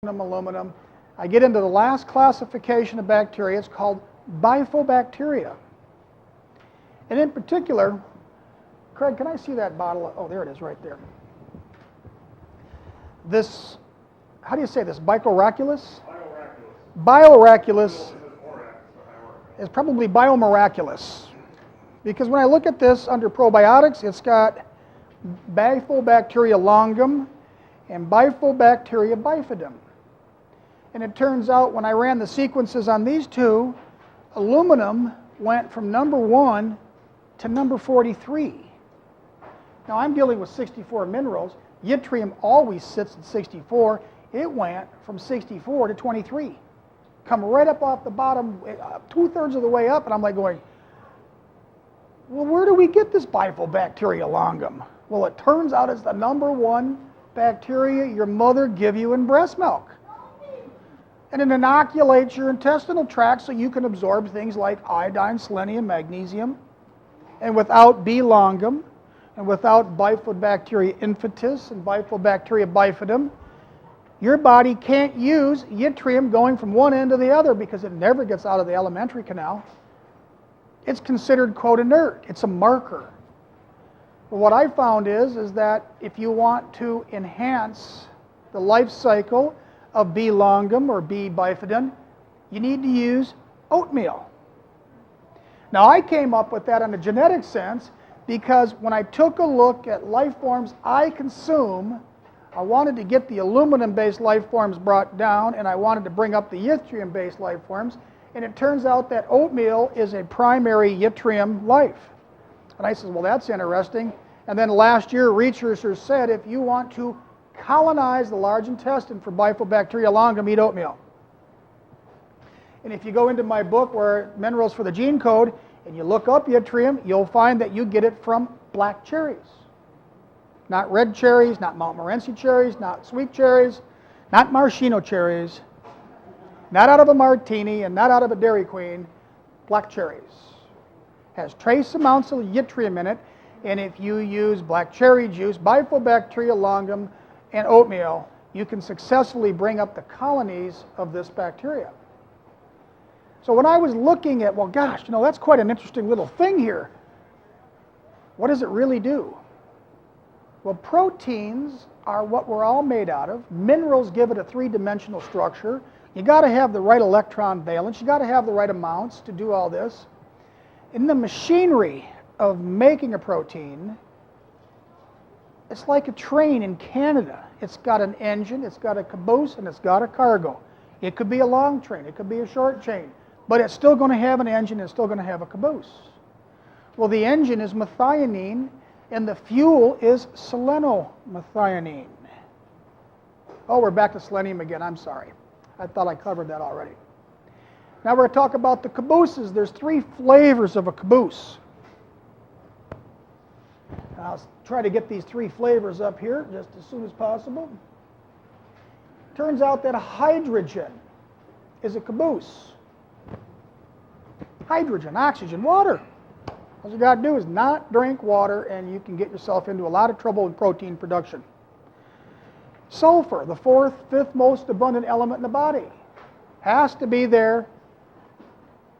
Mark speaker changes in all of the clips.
Speaker 1: aluminum. I get into the last classification of bacteria. It's called bifidobacteria. And in particular, Craig, can I see that bottle? Oh, there it is right there. This, how do you say this? Bicoraculus? Bioraculus is probably biomiraculous. Because when I look at this under probiotics, it's got Bifidobacteria longum and Bifidobacteria bifidum. And it turns out when I ran the sequences on these two, aluminum went from number 1 to number 43. Now I'm dealing with 64 minerals. Yttrium always sits at 64. It went from 64 to 23. Come right up off the bottom, 2/3 of the way up, and I'm like going, well, where do we get this Bifidobacteria longum? Well, it turns out it's the number 1 bacteria your mother give you in breast milk. And it inoculates your intestinal tract so you can absorb things like iodine, selenium, magnesium. And without B. longum, and without Bifidobacteria infantis and Bifidobacteria bifidum, your body can't use yttrium going from one end to the other because it never gets out of the alimentary canal. It's considered, quote, inert. It's a marker. But what I found is that if you want to enhance the life cycle of B. longum or B. bifidum, you need to use oatmeal. Now I came up with that in a genetic sense because when I took a look at life forms I consume, I wanted to get the aluminum-based life forms brought down and I wanted to bring up the yttrium-based life forms, and it turns out that oatmeal is a primary yttrium life. And I said, well, that's interesting. And then last year researchers said if you want to colonize the large intestine for Bifidobacteria longum, eat oatmeal. And if you go into my book where Minerals for the Gene Code and you look up yttrium, you'll find that you get it from black cherries. Not red cherries, not Montmorency cherries, not sweet cherries, not maraschino cherries, not out of a martini and not out of a Dairy Queen, black cherries. Has trace amounts of yttrium in it, and if you use black cherry juice, Bifidobacteria longum, and oatmeal, you can successfully bring up the colonies of this bacteria. So when I was looking at, well, gosh, you know, that's quite an interesting little thing here. What does it really do? Well, proteins are what we're all made out of. Minerals give it a 3-dimensional structure. You got to have the right electron valence. You got to have the right amounts to do all this. In the machinery of making a protein, it's like a train in Canada. It's got an engine, it's got a caboose, and it's got a cargo. It could be a long train, it could be a short train, but it's still going to have an engine, it's still going to have a caboose. Well, the engine is methionine, and the fuel is selenomethionine. Oh, we're back to selenium again, I'm sorry. I thought I covered that already. Now we're going to talk about the cabooses. There's 3 flavors of a caboose. I'll try to get these 3 flavors up here just as soon as possible. Turns out that hydrogen is a caboose. Hydrogen, oxygen, water. All you got to do is not drink water and you can get yourself into a lot of trouble with protein production. Sulfur, the 4th, 5th most abundant element in the body, has to be there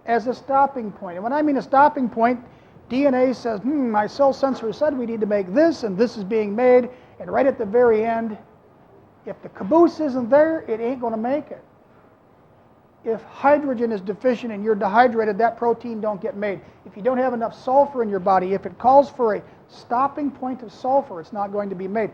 Speaker 1: as a stopping point. And when I mean a stopping point, DNA says, my cell sensor said we need to make this, and this is being made, and right at the very end, if the caboose isn't there, it ain't going to make it. If hydrogen is deficient and you're dehydrated, that protein don't get made. If you don't have enough sulfur in your body, if it calls for a stopping point of sulfur, it's not going to be made.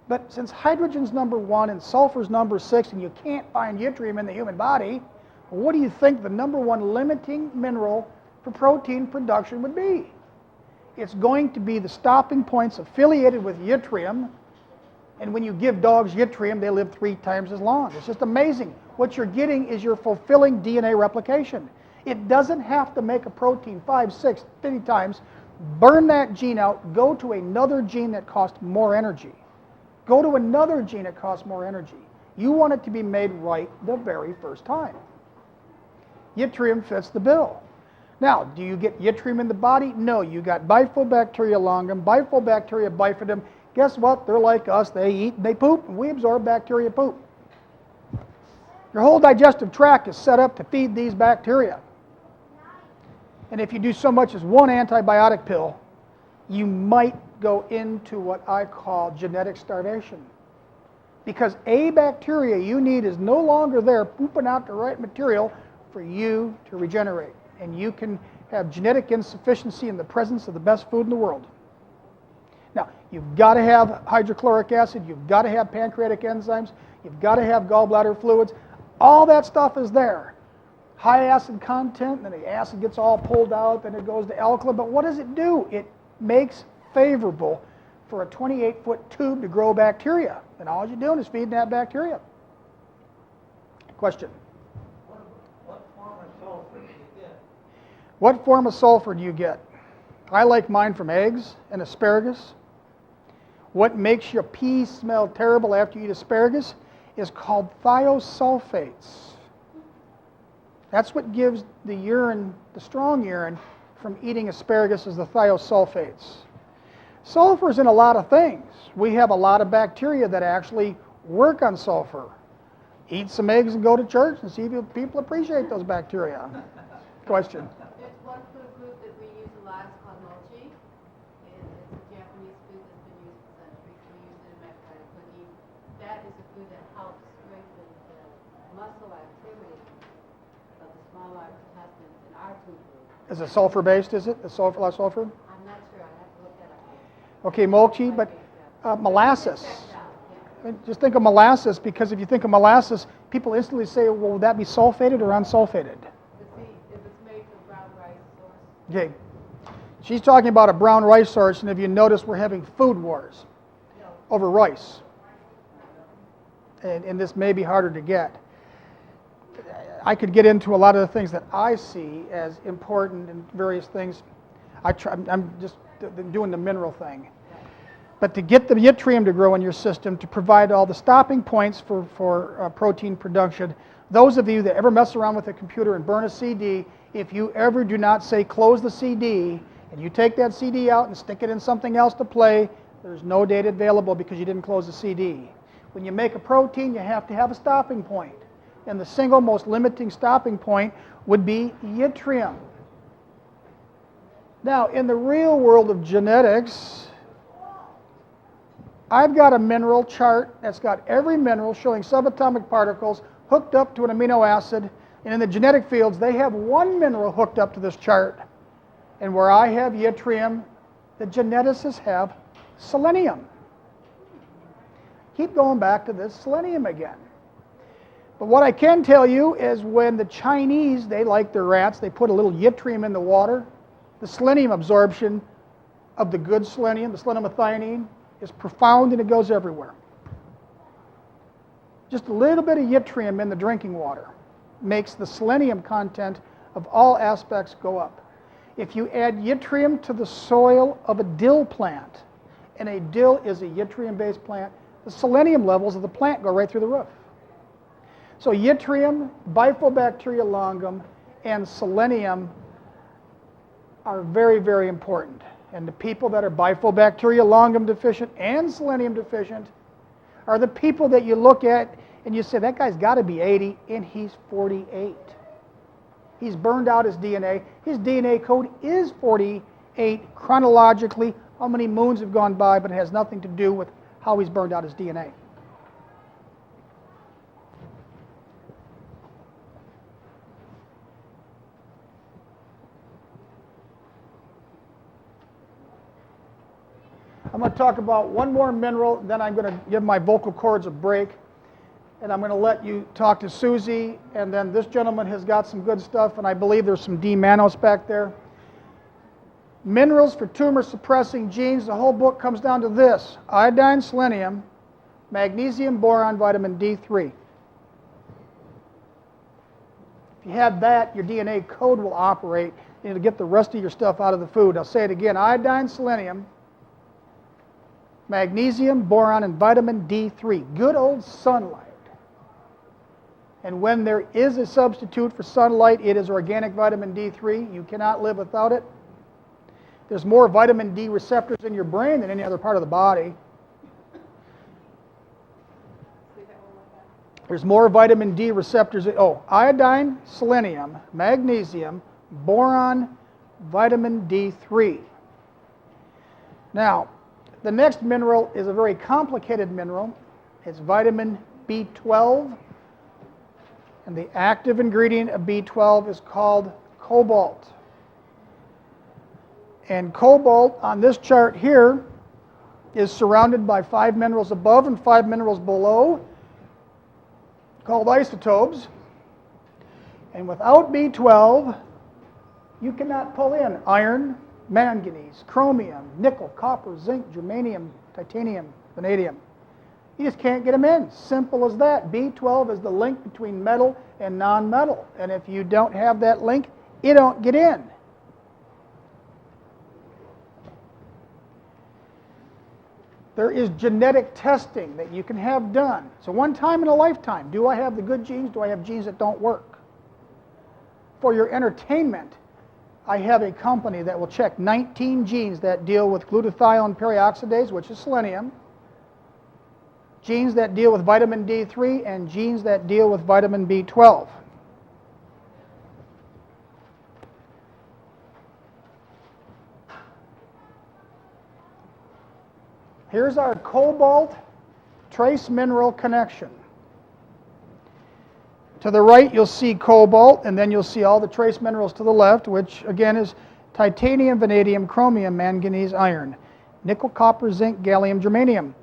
Speaker 1: But since hydrogen's number 1 and sulfur's number 6, and you can't find yttrium in the human body, what do you think the number 1 limiting mineral for protein production would be? It's going to be the stopping points affiliated with yttrium, and when you give dogs yttrium, they live 3 times as long. It's just amazing. What you're getting is you're fulfilling DNA replication. It doesn't have to make a protein 5, 6, 50 times, burn that gene out, go to another gene that costs more energy. Go to another gene that costs more energy. You want it to be made right the very first time. Yttrium fits the bill. Now, do you get yttrium in the body? No, you got Bifidobacteria longum, Bifidobacteria bifidum. Guess what? They're like us. They eat and they poop, and we absorb bacteria poop. Your whole digestive tract is set up to feed these bacteria. And if you do so much as one antibiotic pill, you might go into what I call genetic starvation. Because a bacteria you need is no longer there pooping out the right material for you to regenerate. And you can have genetic insufficiency in the presence of the best food in the world. Now, you've got to have hydrochloric acid, you've got to have pancreatic enzymes, you've got to have gallbladder fluids. All that stuff is there. High acid content, and then the acid gets all pulled out, then it goes to alkaline. But what does it do? It makes favorable for a 28-foot tube to grow bacteria. And all you're doing is feeding that bacteria. Question?
Speaker 2: What form of sulfur do you get?
Speaker 1: What form of sulfur do you get? I like mine from eggs and asparagus. What makes your pee smell terrible after you eat asparagus is called thiosulfates. That's what gives the urine, the strong urine, from eating asparagus is the thiosulfates. Sulfur is in a lot of things. We have a lot of bacteria that actually work on sulfur. Eat some eggs and go to church and see if people appreciate those bacteria. Question?
Speaker 3: There's one food group that we use a lot. It's called mochi. And it's a Japanese food that's been used for centuries. We use it in macaroni cooking. That is a food that helps strengthen the muscle activity of the small intestines in our food group.
Speaker 1: Is it sulfur-based, is it? The sulfur, less sulfur?
Speaker 3: I'm not sure. I have to look that up.
Speaker 1: Okay, mochi, but molasses. Just think of molasses, because if you think of molasses, people instantly say, well, would that be sulfated or unsulfated?
Speaker 3: If it's made from brown rice source.
Speaker 1: Okay. She's talking about a brown rice source, and if you notice, we're having food wars over rice. And this may be harder to get. I could get into a lot of the things that I see as important in various things. I'm just doing the mineral thing. But to get the yttrium to grow in your system, to provide all the stopping points for protein production, those of you that ever mess around with a computer and burn a CD, if you ever do not say close the CD, and you take that CD out and stick it in something else to play, there's no data available because you didn't close the CD. When you make a protein, you have to have a stopping point. And the single most limiting stopping point would be yttrium. Now, in the real world of genetics, I've got a mineral chart that's got every mineral showing subatomic particles hooked up to an amino acid. And in the genetic fields, they have one mineral hooked up to this chart. And where I have yttrium, the geneticists have selenium. Keep going back to this selenium again. But what I can tell you is when the Chinese, they like their rats, they put a little yttrium in the water, the selenium absorption of the good selenium, the selenomethionine, is profound and it goes everywhere. Just a little bit of yttrium in the drinking water makes the selenium content of all aspects go up. If you add yttrium to the soil of a dill plant, and a dill is a yttrium-based plant, the selenium levels of the plant go right through the roof. So yttrium, Bifidobacteria longum, and selenium are very, very important. And the people that are Bifidobacteria longum deficient and selenium deficient are the people that you look at and you say, that guy's got to be 80, and he's 48. He's burned out his DNA. His DNA code is 48 chronologically. How many moons have gone by, but it has nothing to do with how he's burned out his DNA. I'm going to talk about one more mineral, then I'm going to give my vocal cords a break, and I'm going to let you talk to Susie, and then this gentleman has got some good stuff, and I believe there's some D-mannose back there. Minerals for tumor-suppressing genes, the whole book comes down to this: iodine, selenium, magnesium, boron, vitamin D3. If you have that, your DNA code will operate, and it'll get the rest of your stuff out of the food. I'll say it again: iodine, selenium, magnesium, boron, and vitamin D3. Good old sunlight. And when there is a substitute for sunlight, it is organic vitamin D3. You cannot live without it. There's more vitamin D receptors in your brain than any other part of the body. There's more vitamin D receptors. Oh, iodine, selenium, magnesium, boron, vitamin D3. Now, the next mineral is a very complicated mineral. It's vitamin B12. And the active ingredient of B12 is called cobalt. And cobalt on this chart here is surrounded by 5 minerals above and 5 minerals below, called isotopes. And without B12, you cannot pull in iron, manganese, chromium, nickel, copper, zinc, germanium, titanium, vanadium. You just can't get them in. Simple as that. B12 is the link between metal and non-metal. And if you don't have that link, you don't get in. There is genetic testing that you can have done. So one time in a lifetime, do I have the good genes? Do I have genes that don't work? For your entertainment, I have a company that will check 19 genes that deal with glutathione peroxidase, which is selenium, genes that deal with vitamin D3, and genes that deal with vitamin B12. Here's our cobalt trace mineral connection. To the right, you'll see cobalt, and then you'll see all the trace minerals to the left, which again is titanium, vanadium, chromium, manganese, iron, nickel, copper, zinc, gallium, germanium.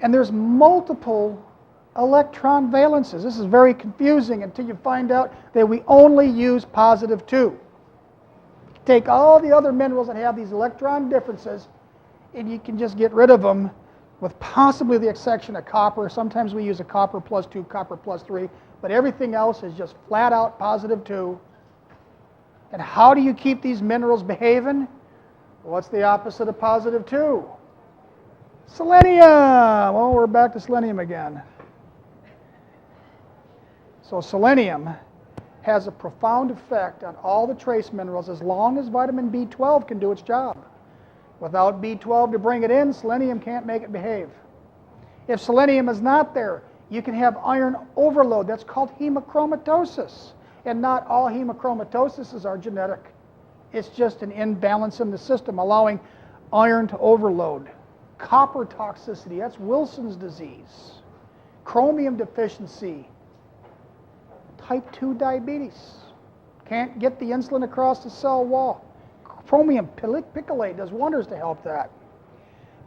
Speaker 1: And there's multiple electron valences. This is very confusing until you find out that we only use positive 2. Take all the other minerals that have these electron differences, and you can just get rid of them with possibly the exception of copper. Sometimes we use a copper plus 2, copper plus 3, but everything else is just flat out positive 2. And how do you keep these minerals behaving? What's the opposite of positive 2? Selenium! Well, we're back to selenium again. So selenium has a profound effect on all the trace minerals as long as vitamin B12 can do its job. Without B12 to bring it in, selenium can't make it behave. If selenium is not there, you can have iron overload. That's called hemochromatosis. And not all hemochromatosis are genetic. It's just an imbalance in the system, allowing iron to overload. Copper toxicity, that's Wilson's disease. Chromium deficiency, type 2 diabetes. Can't get the insulin across the cell wall. Chromium picolate does wonders to help that.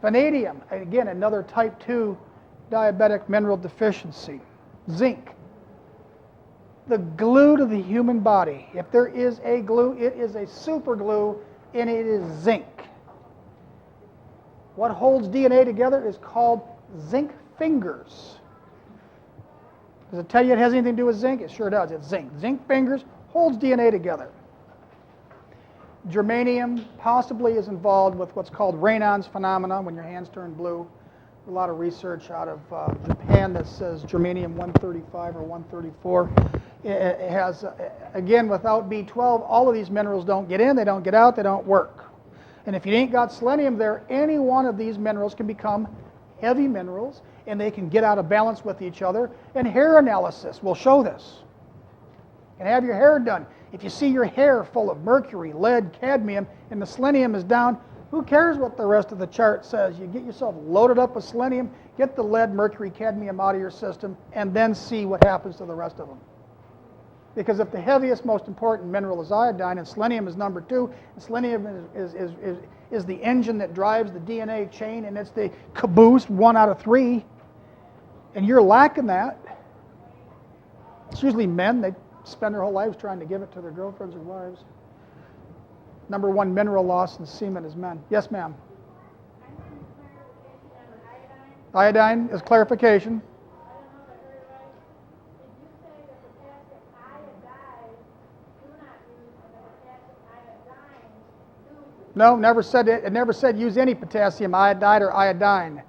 Speaker 1: Vanadium, again, another type 2 diabetic mineral deficiency. Zinc, the glue to the human body. If there is a glue, it is a super glue, and it is zinc. What holds DNA together is called zinc fingers. Does it tell you it has anything to do with zinc? It sure does. It's zinc. Zinc fingers holds DNA together. Germanium possibly is involved with what's called Raynaud's phenomena, when your hands turn blue. A lot of research out of Japan that says germanium 135 or 134. It has, again, without B12, all of these minerals don't get in, they don't get out, they don't work. And if you ain't got selenium there, any one of these minerals can become heavy minerals, and they can get out of balance with each other. And hair analysis will show this. And have your hair done. If you see your hair full of mercury, lead, cadmium, and the selenium is down, who cares what the rest of the chart says? You get yourself loaded up with selenium, get the lead, mercury, cadmium out of your system, and then see what happens to the rest of them. Because if the heaviest, most important mineral is iodine, and selenium is number 2, and selenium is the engine that drives the DNA chain, and it's the caboose, 1 out of 3, and you're lacking that. It's usually men. They spend their whole lives trying to give it to their girlfriends or wives. Number 1 mineral loss in semen is men. Yes, ma'am. Iodine is clarification. No, never said it. It never said use any potassium iodide or iodine.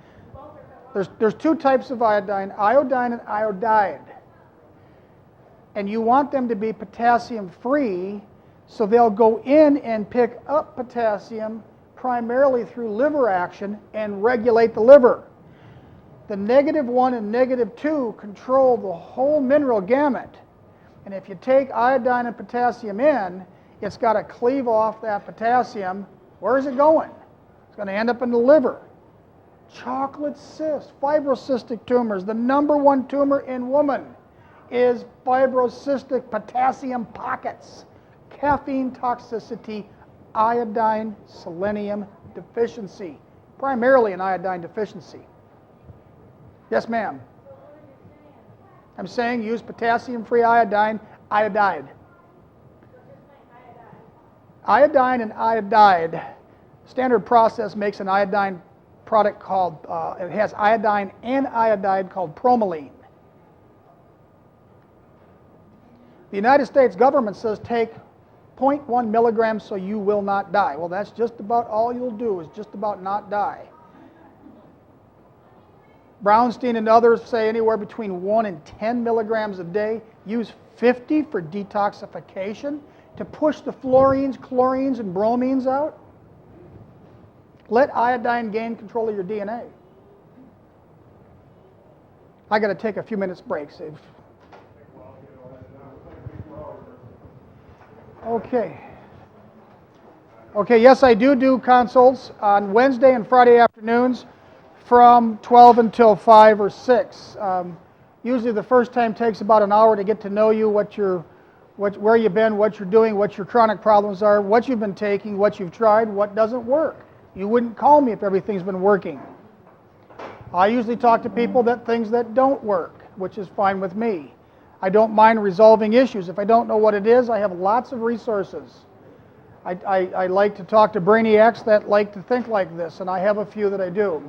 Speaker 1: There's 2 types of iodine and iodide. And you want them to be potassium free, so they'll go in and pick up potassium primarily through liver action and regulate the liver. The -1 and -2 control the whole mineral gamut. And if you take iodine and potassium in, it's got to cleave off that potassium. Where is it going? It's going to end up in the liver. Chocolate cysts, fibrocystic tumors. The #1 tumor in women is fibrocystic potassium pockets. Caffeine toxicity, iodine, selenium deficiency. Primarily an iodine deficiency. Yes, ma'am. I'm saying use potassium-free iodine, iodide. Iodine and iodide. Standard process makes an iodine product called, it has iodine and iodide called promoline. The United States government says take 0.1 milligrams so you will not die. Well, that's just about all you'll do, is just about not die. Brownstein and others say anywhere between 1 and 10 milligrams a day. Use 50 for detoxification to push the fluorines, chlorines, and bromines out. Let iodine gain control of your DNA. I got to take a few minutes break, Steve. Okay. Okay, yes, I do consults on Wednesday and Friday afternoons from 12 until 5 or 6. Usually the first time takes about an hour to get to know you, where you've been, what you're doing, what your chronic problems are, what you've been taking, what you've tried, what doesn't work. You wouldn't call me if everything's been working. I usually talk to people that things that don't work, which is fine with me. I don't mind resolving issues. If I don't know what it is, I have lots of resources. I like to talk to brainiacs that like to think like this, and I have a few that I do.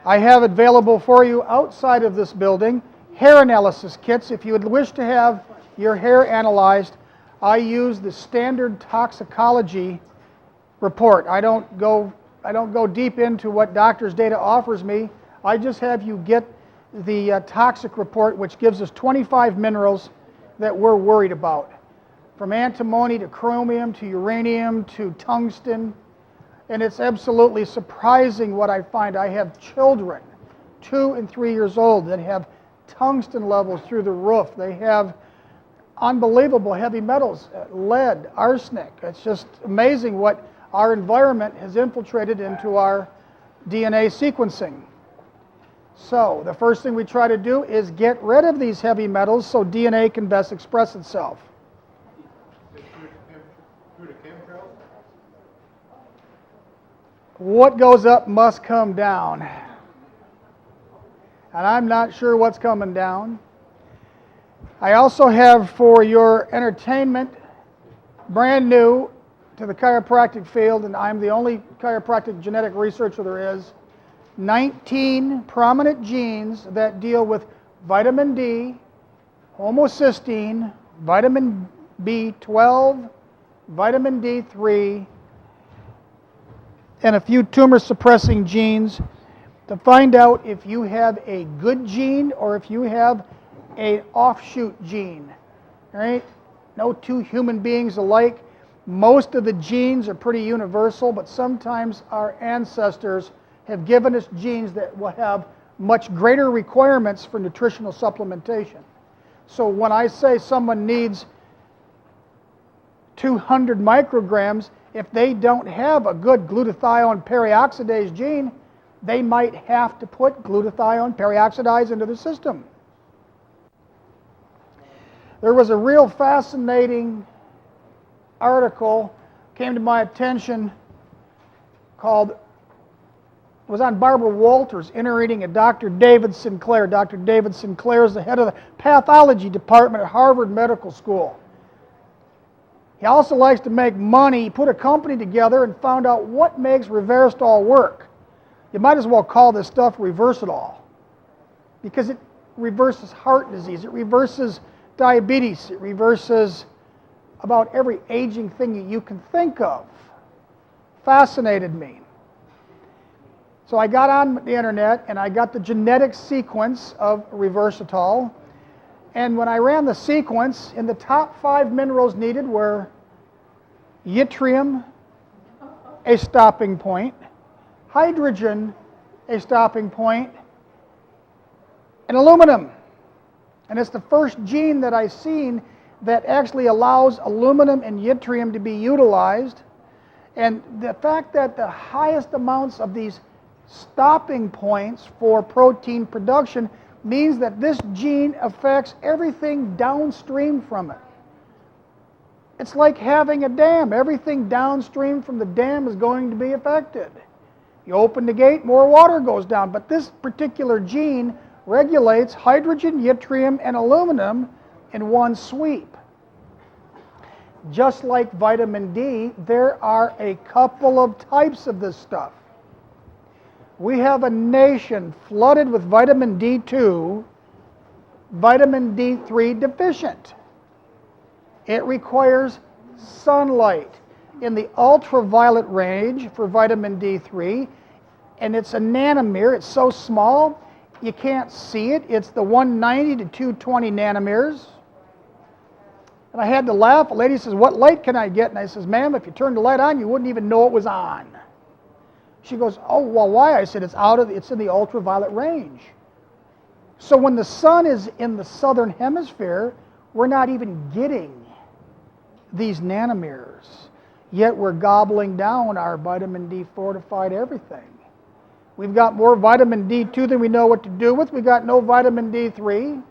Speaker 1: I have available for you outside of this building hair analysis kits. If you would wish to have your hair analyzed, I use the standard toxicology report. I don't go deep into what doctor's data offers me. I just have you get the toxic report, which gives us 25 minerals that we're worried about. From antimony to chromium to uranium to tungsten. And it's absolutely surprising what I find. I have children, 2 and 3 years old, that have tungsten levels through the roof. They have unbelievable heavy metals, lead, arsenic. It's just amazing what our environment has infiltrated into our DNA sequencing. So the first thing we try to do is get rid of these heavy metals so DNA can best express itself. What goes up must come down. And I'm not sure what's coming down. I also have for your entertainment, brand new to the chiropractic field, and I'm the only chiropractic genetic researcher there is, 19 prominent genes that deal with vitamin D, homocysteine, vitamin B12, vitamin D3, and a few tumor suppressing genes to find out if you have a good gene or if you have an offshoot gene. All right? No two human beings alike. Most of the genes are pretty universal, but sometimes our ancestors have given us genes that will have much greater requirements for nutritional supplementation. So when I say someone needs 200 micrograms, if they don't have a good glutathione peroxidase gene, they might have to put glutathione peroxidase into the system. There was a real fascinating article came to my attention called, it was on Barbara Walters interreading a Dr. David Sinclair. Dr. David Sinclair is the head of the pathology department at Harvard Medical School. He also likes to make money. He put a company together and found out what makes Reversatol work. You might as well call this stuff Reversatol because it reverses heart disease, it reverses diabetes, it reverses about every aging thing you can think of. Fascinated me. So I got on the internet and I got the genetic sequence of Reversatol. And when I ran the sequence, in the top 5 minerals needed were yttrium, a stopping point, hydrogen a stopping point, and aluminum. And it's the first gene that I've seen that actually allows aluminum and yttrium to be utilized. And the fact that the highest amounts of these stopping points for protein production means that this gene affects everything downstream from it. It's like having a dam. Everything downstream from the dam is going to be affected. You open the gate, more water goes down. But this particular gene regulates hydrogen, yttrium, and aluminum in one sweep. Just like vitamin D, there are a couple of types of this stuff. We have a nation flooded with vitamin D2, vitamin D3 deficient. It requires sunlight in the ultraviolet range for vitamin D3, and it's a nanometer. It's so small you can't see it. It's the 190 to 220 nanometers. And I had to laugh. A lady says, "What light can I get?" And I says, "Ma'am, if you turned the light on, you wouldn't even know it was on." She goes, "Oh, well, why?" I said, it's in the ultraviolet range. So when the sun is in the southern hemisphere, we're not even getting these nanometers. Yet we're gobbling down our vitamin D fortified everything. We've got more vitamin D2 than we know what to do with. We've got no vitamin D3.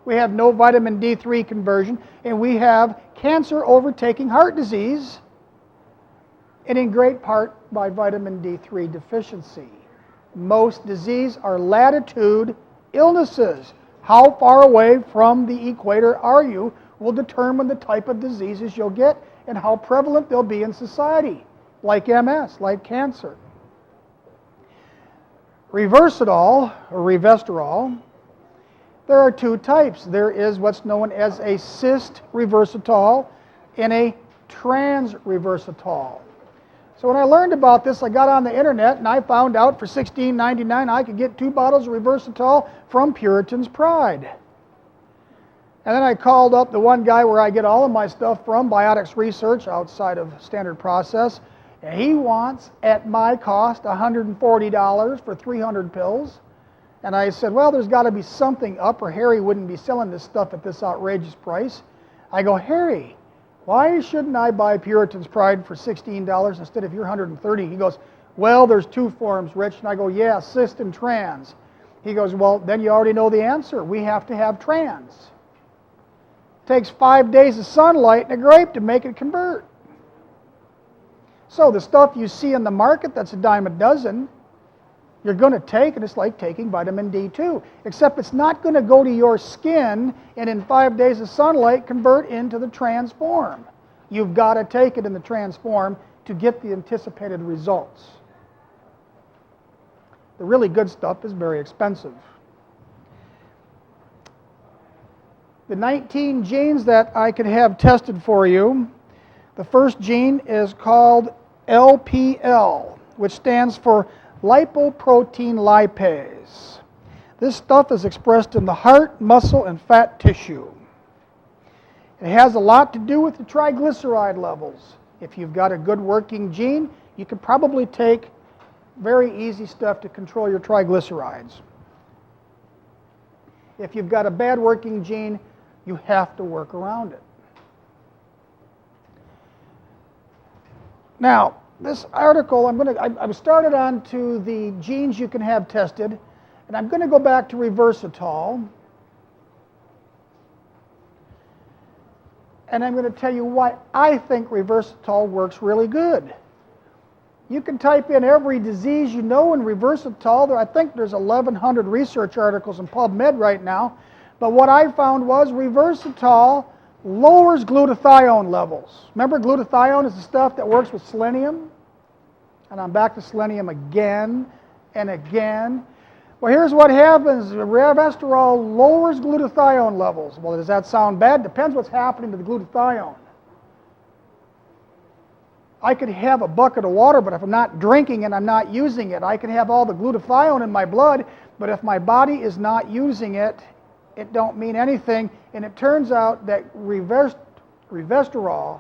Speaker 1: We have no vitamin D3 conversion. And we have cancer overtaking heart disease, and in great part by vitamin D3 deficiency. Most disease are latitude illnesses. How far away from the equator are you will determine the type of diseases you'll get and how prevalent they'll be in society, like MS, like cancer. Reversidol, or Revesterol, there are two types. There is what's known as a cis reversitol and a trans reversitol. So when I learned about this, I got on the internet and I found out for $16.99 I could get 2 bottles of Reversitol from Puritan's Pride. And then I called up the one guy where I get all of my stuff from, Biotics Research, outside of Standard Process, and he wants, at my cost, $140 for 300 pills. And I said, well, there's got to be something up, or Harry wouldn't be selling this stuff at this outrageous price. I go, Harry, why shouldn't I buy Puritan's Pride for $16 instead of your $130? He goes, well, there's 2 forms, Rich. And I go, yeah, cis and trans. He goes, well, then you already know the answer. We have to have trans. It takes 5 days of sunlight and a grape to make it convert. So the stuff you see in the market that's a dime a dozen, you're going to take, and it's like taking vitamin D2, except it's not going to go to your skin and in 5 days of sunlight convert into the trans form. You've got to take it in the trans form to get the anticipated results. The really good stuff is very expensive. The 19 genes that I could have tested for you, the first gene is called LPL, which stands for lipoprotein lipase. This stuff is expressed in the heart, muscle, and fat tissue. It has a lot to do with the triglyceride levels. If you've got a good working gene, you can probably take very easy stuff to control your triglycerides. If you've got a bad working gene, you have to work around it. Now, this article, I've started on to the genes you can have tested, and I'm going to go back to Reversitol, and I'm going to tell you why I think Reversitol works really good. You can type in every disease you know in Reversitol. I think there's 1,100 research articles in PubMed right now, but what I found was Reversitol lowers glutathione levels. Remember, glutathione is the stuff that works with selenium? And I'm back to selenium again and again. Well, here's what happens. Revesterol lowers glutathione levels. Well, does that sound bad? Depends what's happening to the glutathione. I could have a bucket of water, but if I'm not drinking and I'm not using it, I can have all the glutathione in my blood, but if my body is not using it, it don't mean anything. And it turns out that Revesterol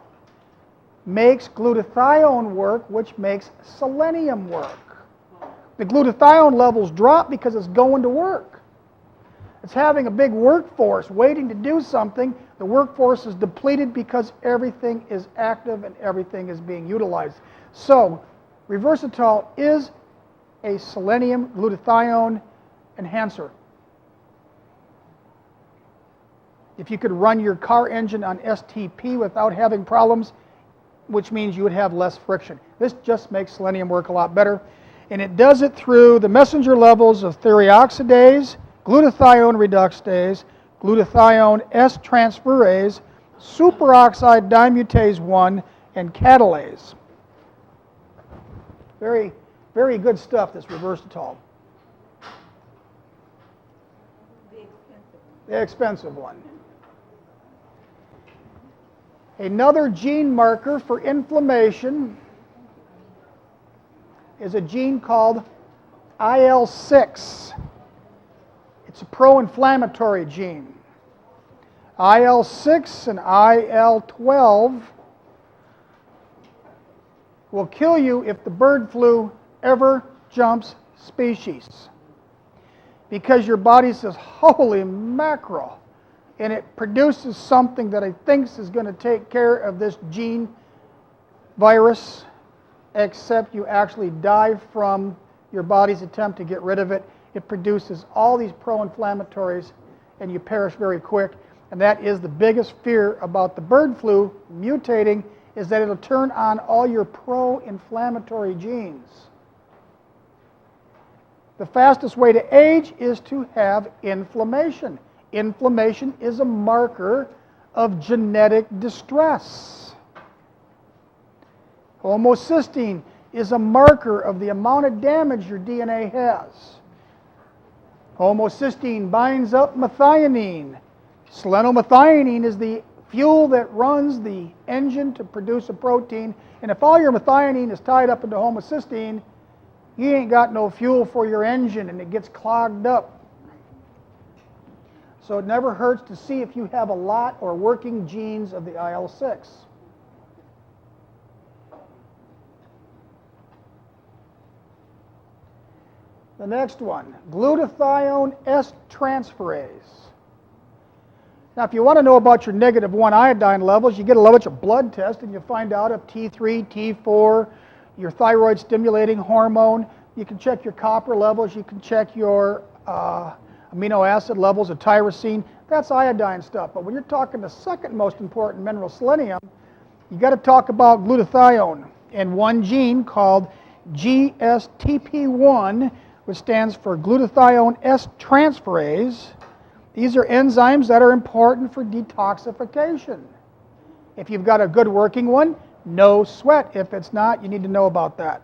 Speaker 1: makes glutathione work, which makes selenium work. The glutathione levels drop because it's going to work. It's having a big workforce waiting to do something. The workforce is depleted because everything is active and everything is being utilized. So, Reversitol is a selenium glutathione enhancer. If you could run your car engine on STP without having problems, which means you would have less friction. This just makes selenium work a lot better. And it does it through the messenger levels of thioxidase, glutathione reductase, glutathione S-transferase, superoxide dimutase 1, and catalase. Very, very good stuff, this Reversitol. The expensive one. Another gene marker for inflammation is a gene called IL-6. It's a pro-inflammatory gene. IL-6 and IL-12 will kill you if the bird flu ever jumps species. Because your body says, holy mackerel, and it produces something that it thinks is going to take care of this gene virus, except you actually die from your body's attempt to get rid of it. It produces all these pro-inflammatories, and you perish very quick. And that is the biggest fear about the bird flu mutating, is that it'll turn on all your pro-inflammatory genes. The fastest way to age is to have inflammation. Inflammation is a marker of genetic distress. Homocysteine is a marker of the amount of damage your DNA has. Homocysteine binds up methionine. Selenomethionine is the fuel that runs the engine to produce a protein. And if all your methionine is tied up into homocysteine, you ain't got no fuel for your engine and it gets clogged up. So it never hurts to see if you have a lot or working genes of the IL-6. The next one, glutathione S-transferase. Now, if you want to know about your -1 iodine levels, you get a bunch of blood tests and you find out if T3, T4, your thyroid stimulating hormone. You can check your copper levels. You can check your amino acid levels of tyrosine. That's iodine stuff. But when you're talking the second most important mineral, selenium, you got to talk about glutathione and one gene called GSTP1, which stands for glutathione S-transferase. These are enzymes that are important for detoxification. If you've got a good working one, no sweat. If it's not, you need to know about that.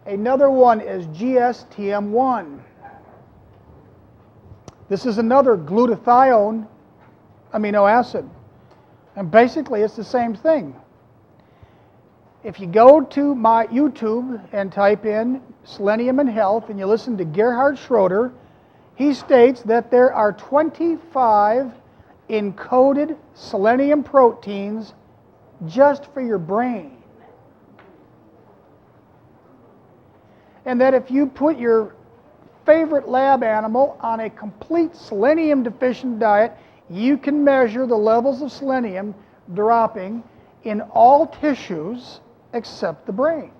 Speaker 1: Another one is GSTM1. This is another glutathione amino acid. And basically it's the same thing. If you go to my YouTube and type in selenium and health and you listen to Gerhard Schroeder, he states that there are 25 encoded selenium proteins just for your brain. And that if you put your favorite lab animal on a complete selenium deficient diet, you can measure the levels of selenium dropping in all tissues except the brain.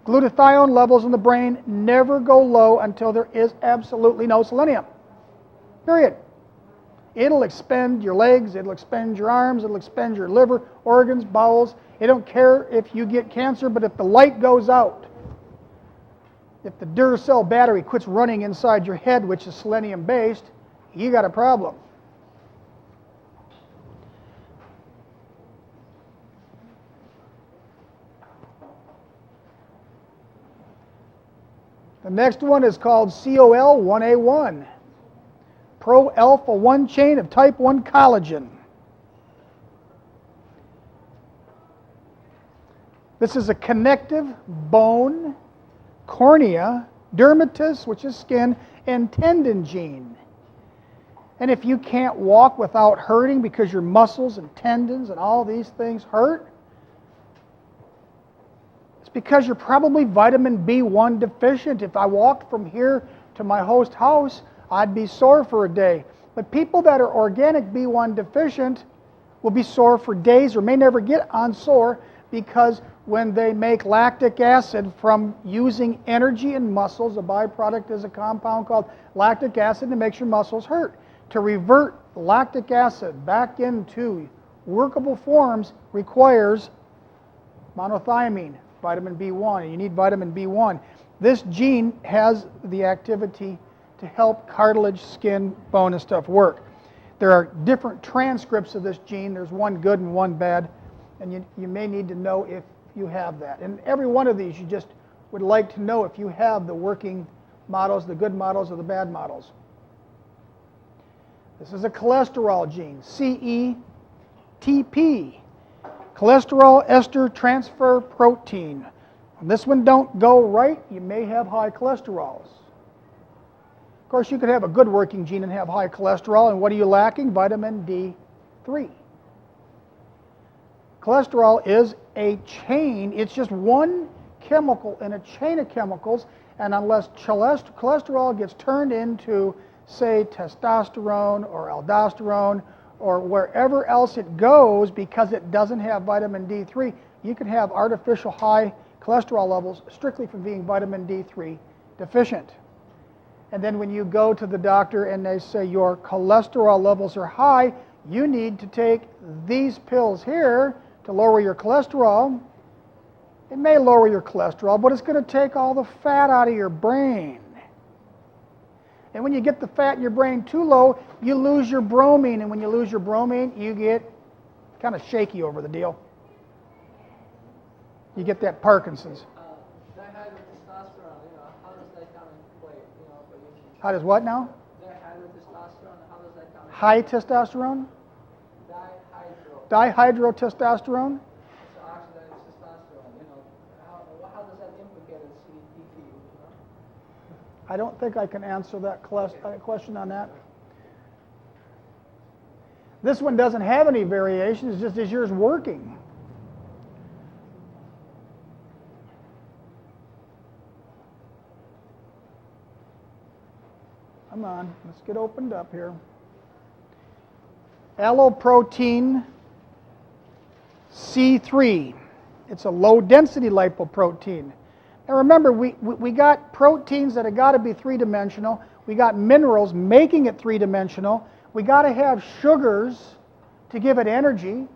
Speaker 1: Glutathione levels in the brain never go low until there is absolutely no selenium. Period. It'll expend your legs, it'll expend your arms, it'll expend your liver, organs, bowels. It don't care if you get cancer, but if the light goes out, if the Duracell battery quits running inside your head, which is selenium based, you got a problem. The next one is called COL1A1, pro-alpha 1 chain of type 1 collagen. This is a connective bone, cornea, dermatis, which is skin, and tendon gene. And if you can't walk without hurting because your muscles and tendons and all these things hurt, it's because you're probably vitamin B1 deficient. If I walked from here to my host house, I'd be sore for a day. But people that are organic B1 deficient will be sore for days or may never get on sore because when they make lactic acid from using energy in muscles, a byproduct is a compound called lactic acid that makes your muscles hurt. To revert lactic acid back into workable forms requires monothiamine, vitamin B1, and you need vitamin B1. This gene has the activity to help cartilage, skin, bone, and stuff work. There are different transcripts of this gene. There's one good and one bad, and you may need to know if you have that. And every one of these you just would like to know if you have the working models, the good models or the bad models. This is a cholesterol gene, CETP, cholesterol ester transfer protein. When this one don't go right, you may have high cholesterols. Of course, you could have a good working gene and have high cholesterol, and what are you lacking? Vitamin D3. Cholesterol is a chain. It's just one chemical in a chain of chemicals, and unless cholesterol gets turned into, say, testosterone or aldosterone or wherever else it goes because it doesn't have vitamin D3, you can have artificial high cholesterol levels strictly from being vitamin D3 deficient. And then when you go to the doctor and they say your cholesterol levels are high, you need to take these pills here to lower your cholesterol. It may lower your cholesterol, but it's going to take all the fat out of your brain. And when you get the fat in your brain too low, you lose your bromine. And when you lose your bromine, you get kind of shaky over the deal. You get that Parkinson's.
Speaker 2: Dihydrotestosterone, how does that come into play, for using?
Speaker 1: How does what now?
Speaker 2: Dihydrotestosterone, how does that come into
Speaker 1: High testosterone?
Speaker 2: Dihydro.
Speaker 1: Dihydrotestosterone?
Speaker 2: It's oxidative testosterone, how does that implicate in CETP,
Speaker 1: I don't think I can answer that question on that. This one doesn't have any variation. It's just, is yours working? Come on, let's get opened up here. Alloprotein C3. It's a low-density lipoprotein. Now remember, we got proteins that have got to be three-dimensional. We got minerals making it three-dimensional. We got to have sugars to give it energy.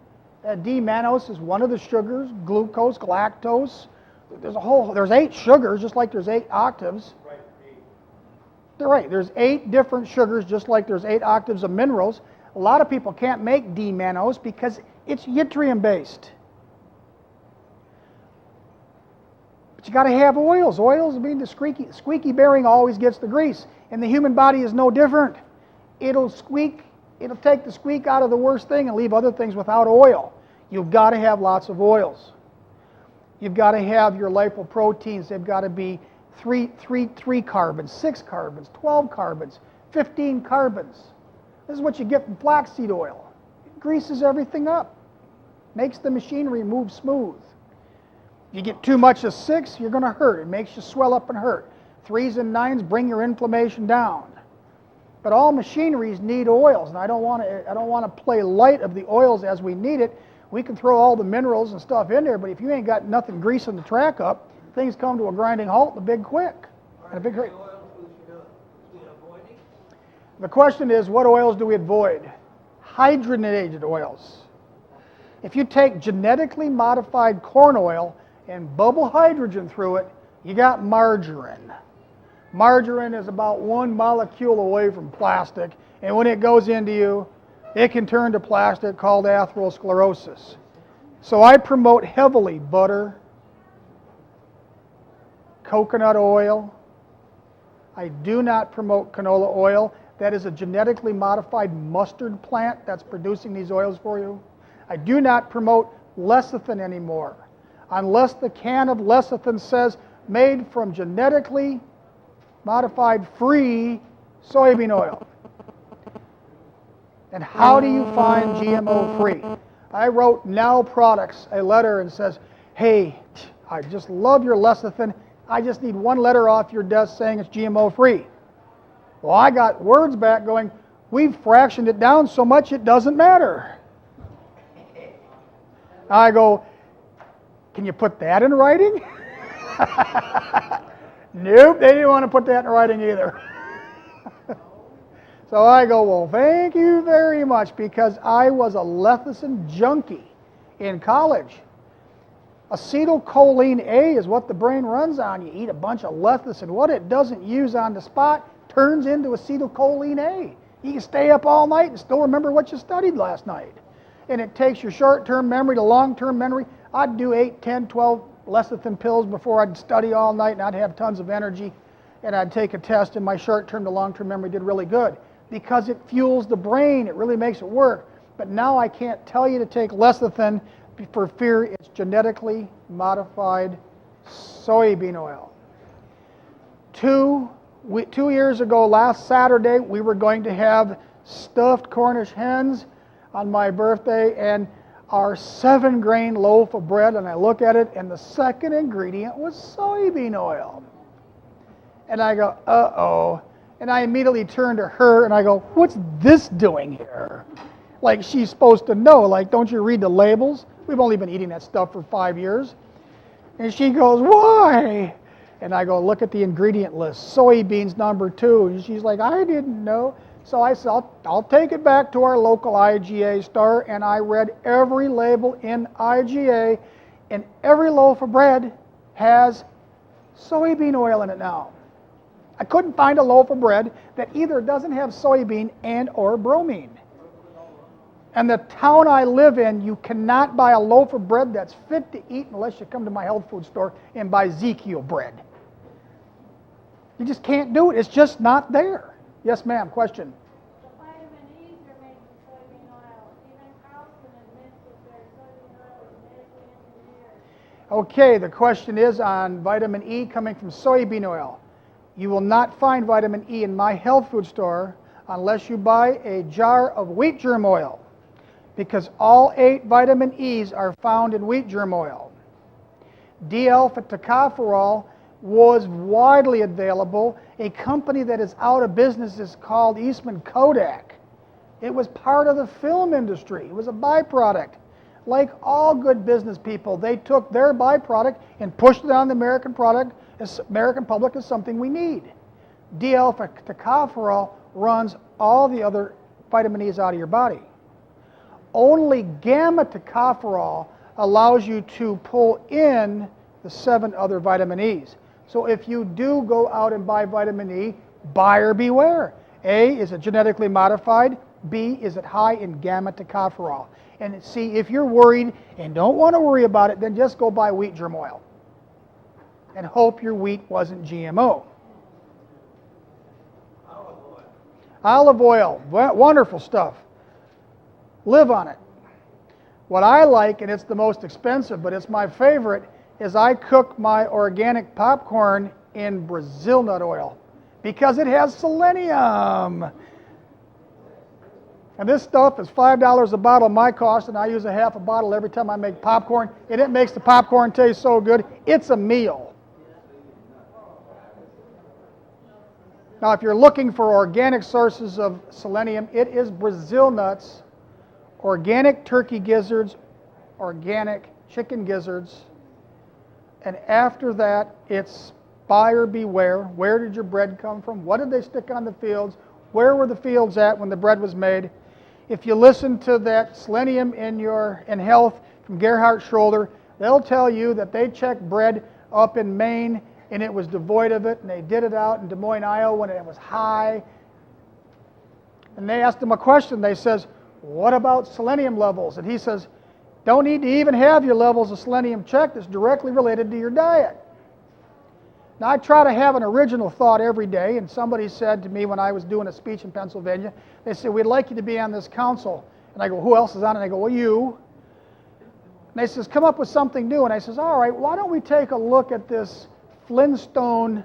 Speaker 1: D-mannose is one of the sugars. Glucose, galactose. There's 8 sugars, just like there's 8 octaves.
Speaker 2: Right, 8.
Speaker 1: They're right. There's 8 different sugars, just like there's 8 octaves of minerals. A lot of people can't make D-mannose because it's yttrium-based. But you got to have oils. Oils, the squeaky bearing always gets the grease. And the human body is no different. It'll take the squeak out of the worst thing and leave other things without oil. You've got to have lots of oils. You've got to have your lipoproteins. They've got to be 3 carbons, 6 carbons, 12 carbons, 15 carbons. This is what you get from flaxseed oil. It greases everything up, makes the machinery move smooth. If you get too much of 6, you're going to hurt. It makes you swell up and hurt. 3s and 9s bring your inflammation down. But all machineries need oils, and I don't want to play light of the oils as we need it. We can throw all the minerals and stuff in there, but if you ain't got nothing greasing the track up, things come to a grinding halt in a big quick. In a big hurry. The question is, what oils do we avoid? Hydrogenated oils. If you take genetically modified corn oil and bubble hydrogen through it, you got margarine. Margarine is about 1 molecule away from plastic, and when it goes into you, it can turn to plastic called atherosclerosis. So I promote heavily butter, coconut oil. I do not promote canola oil. That is a genetically modified mustard plant that's producing these oils for you. I do not promote lecithin anymore, unless the can of lecithin says made from genetically modified free soybean oil. And how do you find GMO free? I wrote Now Products a letter and says, hey, I just love your lecithin. I just need one letter off your desk saying it's GMO free. Well, I got words back going, we've fractioned it down so much it doesn't matter. I go, can you put that in writing? Nope, they didn't want to put that in writing either. So I go, well, thank you very much, because I was a lecithin junkie in college. Acetylcholine A is what the brain runs on. You eat a bunch of lecithin. What it doesn't use on the spot turns into acetylcholine A. You can stay up all night and still remember what you studied last night. And it takes your short-term memory to long-term memory. I'd do 8, 10, 12 lecithin pills before I'd study all night, and I'd have tons of energy. And I'd take a test, and my short-term to long-term memory did really good, because it fuels the brain. It really makes it work. But now I can't tell you to take lecithin for fear it's genetically modified soybean oil. 2 years ago, last Saturday, we were going to have stuffed Cornish hens on my birthday, and our 7-grain loaf of bread, and I look at it, and the second ingredient was soybean oil. And I go, uh-oh. And I immediately turn to her and I go, what's this doing here? Like she's supposed to know, like, don't you read the labels? We've only been eating that stuff for 5 years. And she goes, why? And I go, look at the ingredient list, soybeans number 2. And she's like, I didn't know. So I said, I'll take it back to our local IGA store, and I read every label in IGA, and every loaf of bread has soybean oil in it now. I couldn't find a loaf of bread that either doesn't have soybean and or bromine. And the town I live in, you cannot buy a loaf of bread that's fit to eat unless you come to my health food store and buy Ezekiel bread. You just can't do it. It's just not there. Yes, ma'am. Question.
Speaker 4: The vitamin E's are made from soybean oil. Even Carlson admits that their soybean oil is medically engineered.
Speaker 1: Okay, the question is on vitamin E coming from soybean oil. You will not find vitamin E in my health food store unless you buy a jar of wheat germ oil, because all 8 vitamin E's are found in wheat germ oil. D-alpha tocopherol was widely available. A company that is out of business is called Eastman Kodak. It was part of the film industry. It was a byproduct. Like all good business people, they took their byproduct and pushed it on the American public as something we need. D-alpha tocopherol runs all the other vitamin E's out of your body. Only gamma tocopherol allows you to pull in the 7 other vitamin E's. So if you do go out and buy vitamin E, buyer beware. A, is it genetically modified? B, is it high in gamma tocopherol? And see, if you're worried and don't want to worry about it, then just go buy wheat germ oil and hope your wheat wasn't GMO. Olive oil, wonderful stuff. Live on it. What I like, and it's the most expensive, but it's my favorite, is I cook my organic popcorn in Brazil nut oil because it has selenium. And this stuff is $5 a bottle my cost, and I use a half a bottle every time I make popcorn, and it makes the popcorn taste so good. It's a meal. Now, if you're looking for organic sources of selenium, it is Brazil nuts, organic turkey gizzards, organic chicken gizzards, and after that, it's buyer beware. Where did your bread come from? What did they stick on the fields? Where were the fields at when the bread was made? If you listen to that Selenium in Health from Gerhard Schroeder, they'll tell you that they checked bread up in Maine and it was devoid of it, and they did it out in Des Moines, Iowa when it was high. And they asked him a question. They says, what about selenium levels? And he says, don't need to even have your levels of selenium checked. It's directly related to your diet. Now, I try to have an original thought every day, and somebody said to me when I was doing a speech in Pennsylvania, they said, we'd like you to be on this council. And I go, who else is on it? And I go, well, you. And they says, come up with something new. And I says, all right, why don't we take a look at this Flintstone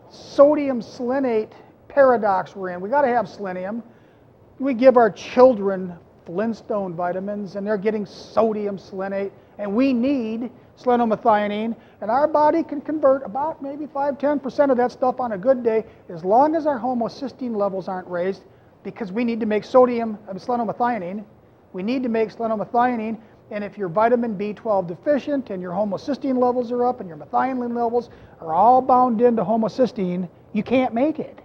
Speaker 1: sodium selenate paradox we're in. We got to have selenium. We give our children Flintstone vitamins, and they're getting sodium selenate, and we need selenomethionine, and our body can convert about maybe 5-10% of that stuff on a good day, as long as our homocysteine levels aren't raised, because we need to make selenomethionine. We need to make selenomethionine, and if you're vitamin B12 deficient and your homocysteine levels are up and your methionine levels are all bound into homocysteine, you can't make it.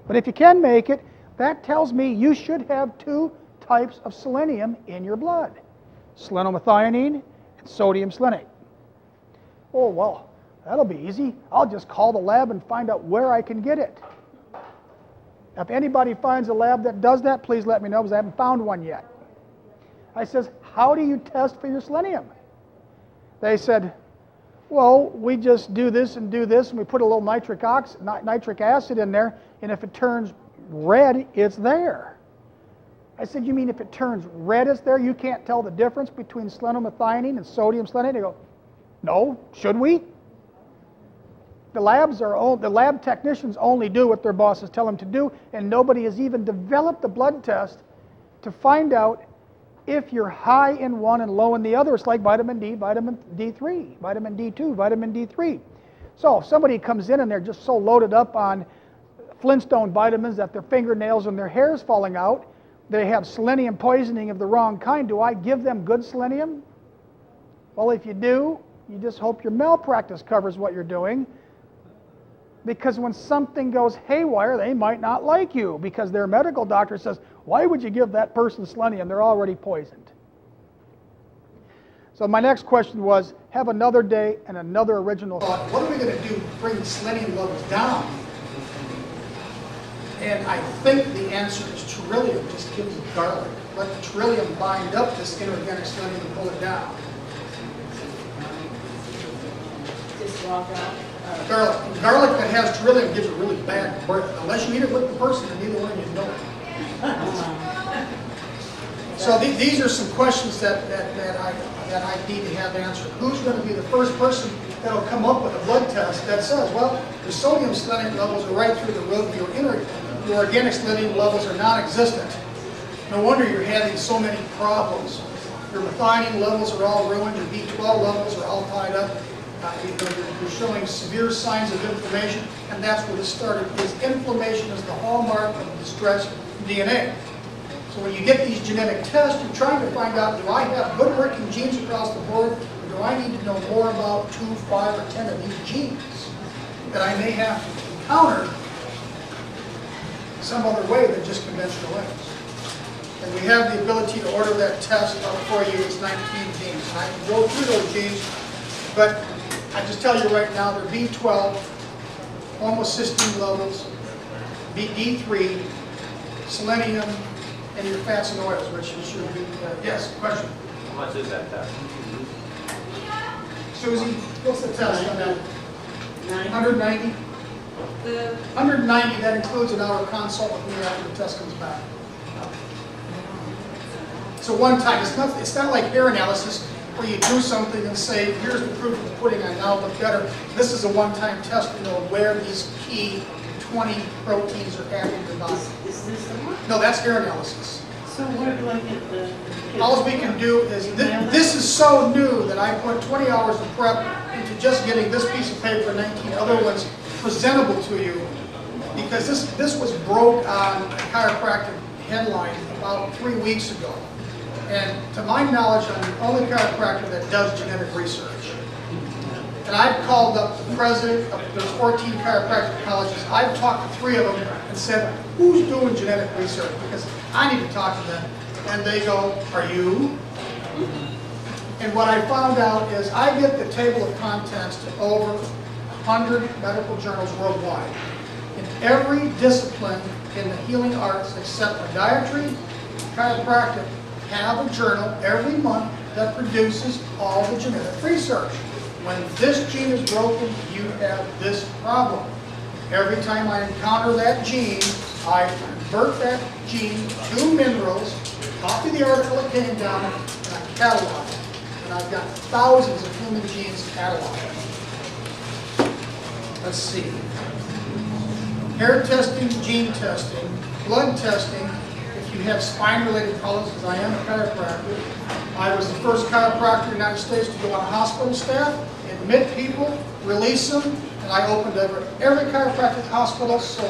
Speaker 1: But if you can make it, that tells me you should have 2 types of selenium in your blood, selenomethionine and sodium selenate. Oh, well, that'll be easy. I'll just call the lab and find out where I can get it. If anybody finds a lab that does that, please let me know, because I haven't found one yet. I says, how do you test for your selenium? They said, well, we just do this, and we put a little nitric acid in there, and if it turns red, it's there. I said, you mean if it turns red, it's there? You can't tell the difference between selenomethionine and sodium selenate? They go, no, should we? The lab technicians only do what their bosses tell them to do, and nobody has even developed a blood test to find out if you're high in one and low in the other. It's like vitamin D, vitamin D3, vitamin D2, vitamin D3. So if somebody comes in and they're just so loaded up on Flintstone vitamins that their fingernails and their hair is falling out, they have selenium poisoning of the wrong kind, do I give them good selenium? Well, if you do, you just hope your malpractice covers what you're doing, because when something goes haywire, they might not like you, because their medical doctor says, why would you give that person selenium? They're already poisoned. So my next question was, have another day and another original thought. What are we going to do to bring the selenium levels down? And I think the answer is Trillium. Just give them garlic. Let the Trillium bind up this inorganic selenium and pull it down.
Speaker 2: Just walk out.
Speaker 1: Garlic that has Trillium gives a really bad breath. Unless you eat it with the person, and neither one of you know it. So these are some questions that I need to have answered. Who's going to be the first person that will come up with a blood test that says, well, your sodium selenate levels are right through the roof, your organic selenium levels are non-existent. No wonder you're having so many problems. Your methionine levels are all ruined, your B12 levels are all tied up. You're showing severe signs of inflammation, and that's where this started, because inflammation is the hallmark of distressed DNA. So when you get these genetic tests, you're trying to find out, do I have good working genes across the board, or do I need to know more about 2, 5, or 10 of these genes that I may have to encounter some other way than just conventional ways? And we have the ability to order that test up for you. It's 19 genes. And I can go through those genes, but I just tell you right now, they're B12, homocysteine levels, D3, selenium, and your fats and oils, which should be, yes, question?
Speaker 5: How much is that test?
Speaker 1: Susie, what's the test on that? 190? 190, that includes an hour consult with me after the test comes back. So one time, it's not like hair analysis where you do something and say, here's the proof of the pudding, I now look better. This is a one-time test to know where these key 20 proteins are added in the body.
Speaker 6: Is this the one?
Speaker 1: No, that's hair analysis.
Speaker 6: So where do I get the...
Speaker 1: All we can do is, this is so new that I put 20 hours of prep into just getting this piece of paper and 19 other ones presentable to you, because this was broke on a chiropractic headline about 3 weeks ago. And to my knowledge, I'm the only chiropractor that does genetic research. And I've called up the president of those 14 chiropractic colleges. I've talked to 3 of them and said, who's doing genetic research? Because I need to talk to them. And they go, are you? And what I found out is I get the table of contents to over 100 medical journals worldwide. In every discipline in the healing arts except podiatry, chiropractic, have a journal every month that produces all the genetic research. When this gene is broken, you have this problem. Every time I encounter that gene, I convert that gene to minerals, copy the article it came down, and I catalog it. And I've got thousands of human genes cataloged. Let's see. Hair testing, gene testing, blood testing. If if you have spine-related problems, because I am a chiropractor, I was the first chiropractor in the United States to go on hospital staff, admit people, release them, and I opened every chiropractic hospital so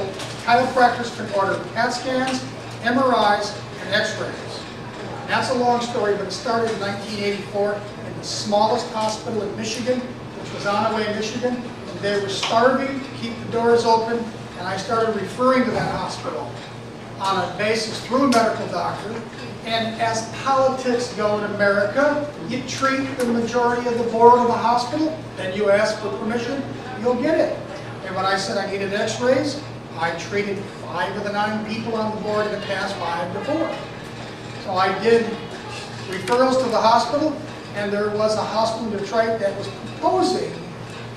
Speaker 1: chiropractors can order CAT scans, MRIs, and X-rays. That's a long story, but it started in 1984 in the smallest hospital in Michigan, which was Onaway, Michigan. And they were starving to keep the doors open, and I started referring to that hospital on a basis through a medical doctor. And as politics go in America, you treat the majority of the board of the hospital, then you ask for permission, you'll get it. And when I said I needed X-rays, I treated 5 of the 9 people on the board in the past 5 before. So I did referrals to the hospital, and there was a hospital in Detroit that was proposing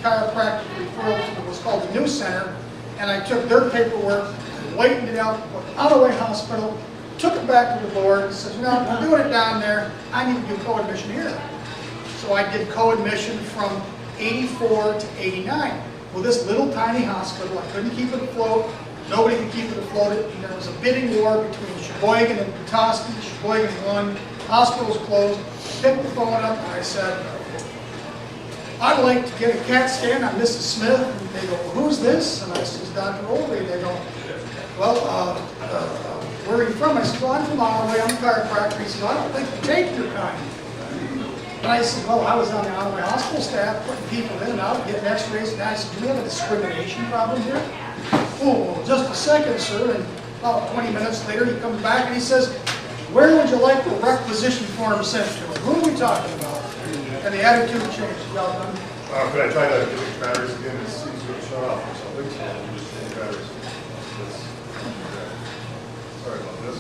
Speaker 1: chiropractic referral to what was called the New Center, and I took their paperwork, whitened it out, put it Onaway Hospital, took it back to the board, and said, no, I'm doing it down there, I need to do co-admission here. So I did co-admission from 84 to 89. Well, this little tiny hospital, I couldn't keep it afloat. Nobody could keep it afloat. And there was a bidding war between Sheboygan and Petoskey. Sheboygan won. Hospital's closed. I picked the phone up and I said, I'd like to get a CAT scan on Mrs. Smith. And they go, well, who's this? And I said, it's Dr. Olry. And they go, well, where are you from? I said, well, I'm from Onaway. I'm a chiropractor. He said, well, I don't think they take your kind. And I said, well, I was on the Onaway hospital staff, putting people in and out, getting X-rays. And I said, do we have a discrimination problem here? Oh, just a second, sir. And about 20 minutes later, he comes back and he says, where would you like the requisition form sent to? Who are we talking about? And the attitude changed. Y'all done?
Speaker 5: Could I try to get the batteries again and see if it shut off or something? Batteries. Sorry about this.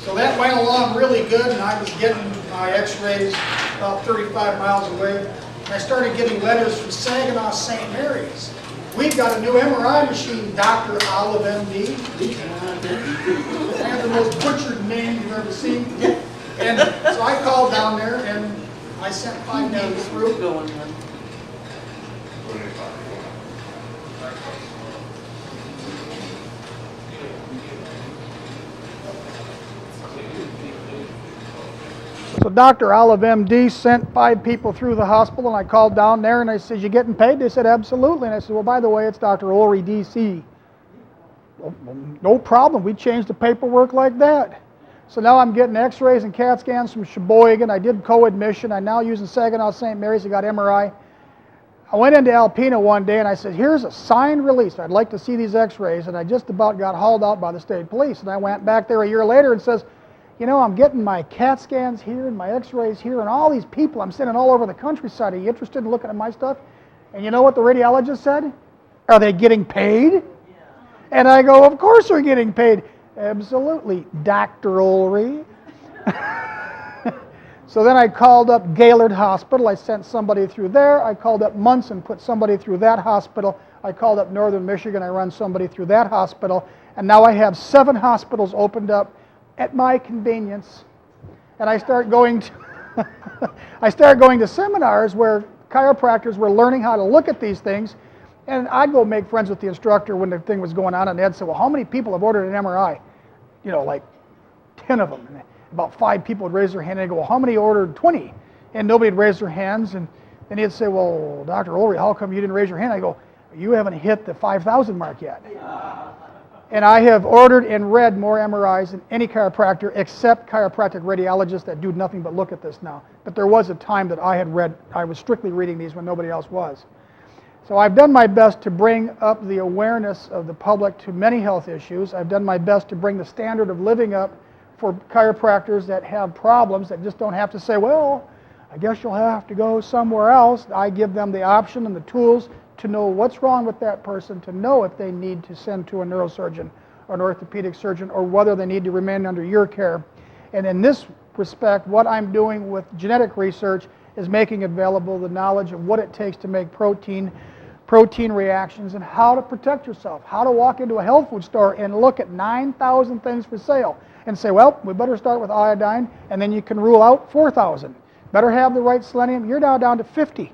Speaker 1: So that went along really good, and I was getting my X-rays about 35 miles away. And I started getting letters from Saginaw St. Mary's. We've got a new MRI machine, Dr. Olive MD. I have the most butchered name you've ever seen. And so I called down there, and I sent 5 names through. So Dr. Olive MD sent 5 people through the hospital, and I called down there and I said, you getting paid? They said, absolutely. And I said, well, by the way, it's Dr. Olry, DC. Well, no problem. We changed the paperwork like that. So now I'm getting X-rays and CAT scans from Sheboygan. I did co-admission. I'm now using Saginaw St. Mary's. I got MRI. I went into Alpena one day and I said, here's a signed release. I'd like to see these X-rays. And I just about got hauled out by the state police. And I went back there a year later and says, you know, I'm getting my CAT scans here and my X-rays here, and all these people I'm sending all over the countryside. Are you interested in looking at my stuff? And you know what the radiologist said? Are they getting paid? Yeah. And I go, of course they're getting paid. Absolutely, Dr. Olry. So then I called up Gaylord Hospital. I sent somebody through there. I called up Munson, put somebody through that hospital. I called up Northern Michigan. I run somebody through that hospital. And now I have 7 hospitals opened up at my convenience, and I start going to seminars where chiropractors were learning how to look at these things, and I'd go make friends with the instructor when the thing was going on, and they'd say, well, how many people have ordered an MRI? You know, like 10 of them. And about 5 people would raise their hand, and they'd go, well, how many ordered 20? And nobody would raise their hands, and then he'd say, well, Dr. Olry, how come you didn't raise your hand? I go, you haven't hit the 5,000 mark yet. And I have ordered and read more MRIs than any chiropractor except chiropractic radiologists that do nothing but look at this now. But there was a time that I was strictly reading these when nobody else was. So I've done my best to bring up the awareness of the public to many health issues. I've done my best to bring the standard of living up for chiropractors that have problems that just don't have to say, well, I guess you'll have to go somewhere else. I give them the option and the tools to know what's wrong with that person, to know if they need to send to a neurosurgeon or an orthopedic surgeon, or whether they need to remain under your care. And in this respect, what I'm doing with genetic research is making available the knowledge of what it takes to make protein reactions, and how to protect yourself, how to walk into a health food store and look at 9,000 things for sale and say, well, we better start with iodine, and then you can rule out 4,000. Better have the right selenium. You're now down to 50.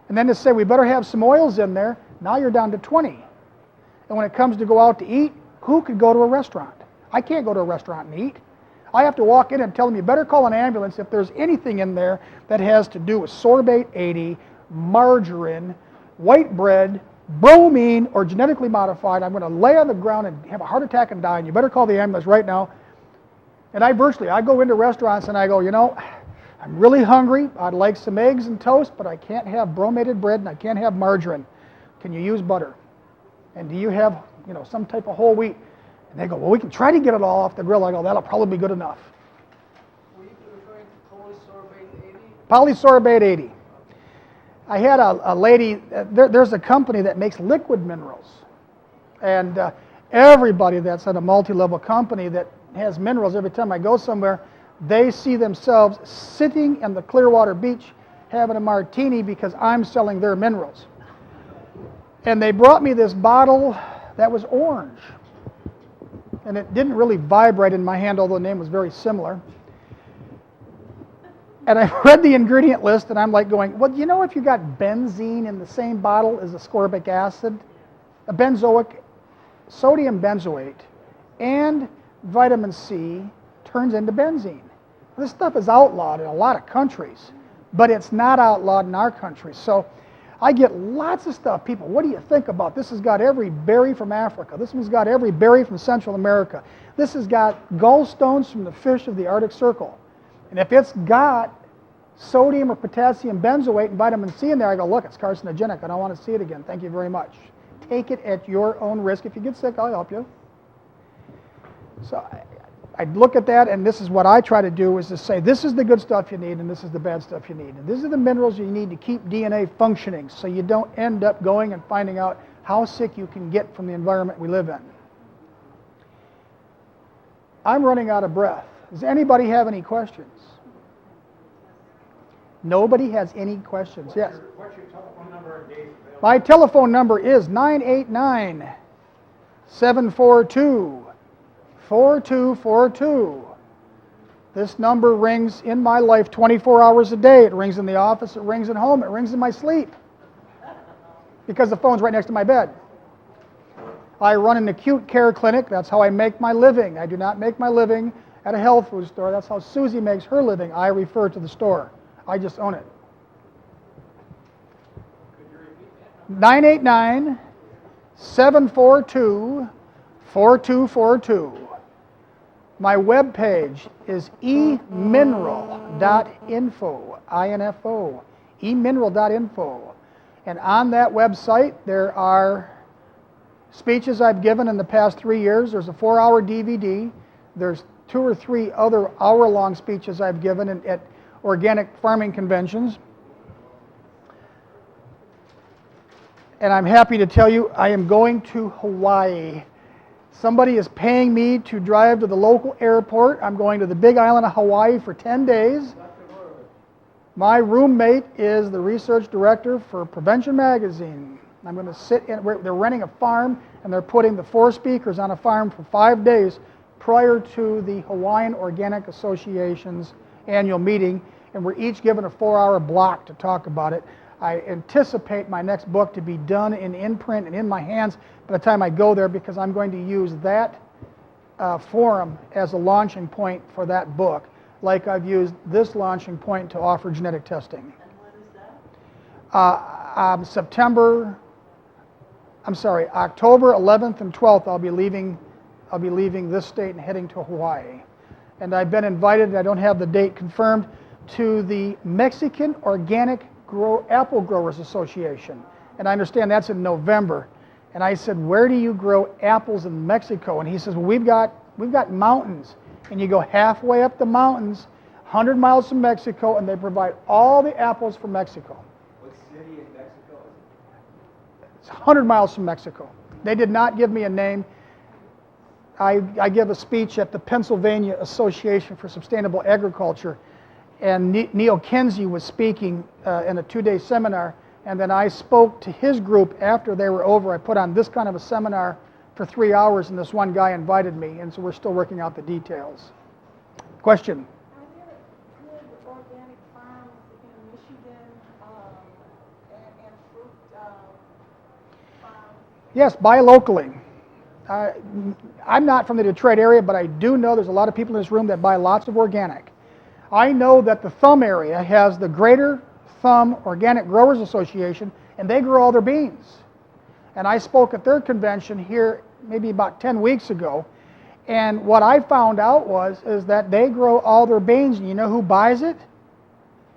Speaker 1: And then to say we better have some oils in there, now you're down to 20. And when it comes to go out to eat, who could go to a restaurant? I can't go to a restaurant and eat. I have to walk in and tell them, you better call an ambulance if there's anything in there that has to do with sorbate 80, margarine, white bread, bromine, or genetically modified. I'm going to lay on the ground and have a heart attack and die, and you better call the ambulance right now. And I go into restaurants and I go, I'm really hungry. I'd like some eggs and toast, but I can't have bromated bread and I can't have margarine. Can you use butter? And do you have, some type of whole wheat? And they go, well, we can try to get it all off the grill. I go, that'll probably be good enough.
Speaker 2: Were you referring to polysorbate 80?
Speaker 1: Polysorbate 80. I had a lady, there's a company that makes liquid minerals. And everybody that's at a multi-level company that has minerals, every time I go somewhere, they see themselves sitting in the Clearwater Beach having a martini because I'm selling their minerals. And they brought me this bottle that was orange. And it didn't really vibrate in my hand, although the name was very similar. And I read the ingredient list, and I'm like going, well, if you got benzene in the same bottle as ascorbic acid, a benzoic, sodium benzoate, and vitamin C turns into benzene. This stuff is outlawed in a lot of countries, but it's not outlawed in our country. So I get lots of stuff. People, what do you think about this? Has got every berry from Africa. This one's got every berry from Central America. This has got gallstones from the fish of the Arctic Circle. And if it's got sodium or potassium benzoate and vitamin C in there, I go, look, it's carcinogenic. I don't want to see it again. Thank you very much. Take it at your own risk. If you get sick, I'll help you. So I look at that, and this is what I try to do, is to say, this is the good stuff you need, and this is the bad stuff you need. And these are the minerals you need to keep DNA functioning, so you don't end up going and finding out how sick you can get from the environment we live in. I'm running out of breath. Does anybody have any questions? Nobody has any questions. Yes?
Speaker 7: What's your telephone number and date available?
Speaker 1: My telephone number is 989-742-4242. This number rings in my life 24 hours a day. It rings in the office, it rings at home, it rings in my sleep. Because the phone's right next to my bed. I run an acute care clinic. That's how I make my living. I do not make my living at a health food store. That's how Susie makes her living. I refer to the store. I just own it. 989-742-4242. My webpage is emineral.info, I-N-F-O, emineral.info. And on that website, there are speeches I've given in the past 3 years. There's a 4-hour DVD. There's 2 or 3 other hour-long speeches I've given at organic farming conventions. And I'm happy to tell you I am going to Hawaii. Somebody is paying me to drive to the local airport. I'm going to the Big Island of Hawaii for 10 days. My roommate is the research director for Prevention Magazine. I'm going to sit in, they're renting a farm, and they're putting the 4 speakers on a farm for 5 days prior to the Hawaiian Organic Association's annual meeting, and we're each given a 4-hour block to talk about it. I anticipate my next book to be done in print and in my hands by the time I go there, because I'm going to use that forum as a launching point for that book, like I've used this launching point to offer genetic testing.
Speaker 6: And when is that?
Speaker 1: October 11th and 12th, I'll be leaving this state and heading to Hawaii. And I've been invited, I don't have the date confirmed, to the Mexican Organic Apple Growers Association. And I understand that's in November. And I said, where do you grow apples in Mexico? And he says, well, we've got mountains. And you go halfway up the mountains, 100 miles from Mexico, and they provide all the apples from Mexico.
Speaker 7: What city in Mexico is it?
Speaker 1: It's 100 miles from Mexico. They did not give me a name. I give a speech at the Pennsylvania Association for Sustainable Agriculture, and Neil Kinsey was speaking in a 2-day seminar, and then I spoke to his group after they were over. I put on this kind of a seminar for 3 hours, and this one guy invited me, and so we're still working out the details. Question?
Speaker 4: Are there good organic farms in Michigan and fruit farms
Speaker 1: Yes, buy locally. I'm not from the Detroit area, but I do know there's a lot of people in this room that buy lots of organic. I know that the Thumb area has the Greater Thumb Organic Growers Association, and they grow all their beans. And I spoke at their convention here maybe about 10 weeks ago, and what I found out is that they grow all their beans, and you know who buys it?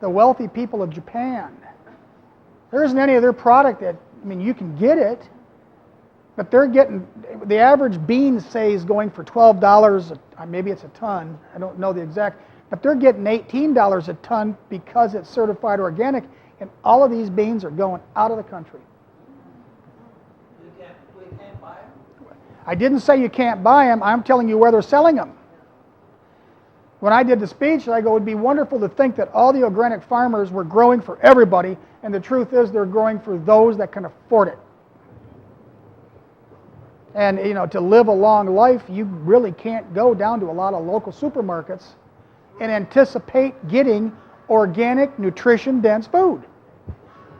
Speaker 1: The wealthy people of Japan. There isn't any of their product that, I mean, you can get it, but they're getting, the average bean, say, is going for $12, maybe it's a ton, I don't know the exact, but they're getting $18 a ton because it's certified organic, and all of these beans are going out of the country.
Speaker 2: We can't buy them?
Speaker 1: I didn't say you can't buy them, I'm telling you where they're selling them. When I did the speech, I go, it would be wonderful to think that all the organic farmers were growing for everybody, and the truth is they're growing for those that can afford it. And you know, to live a long life, you really can't go down to a lot of local supermarkets and anticipate getting organic, nutrition-dense food.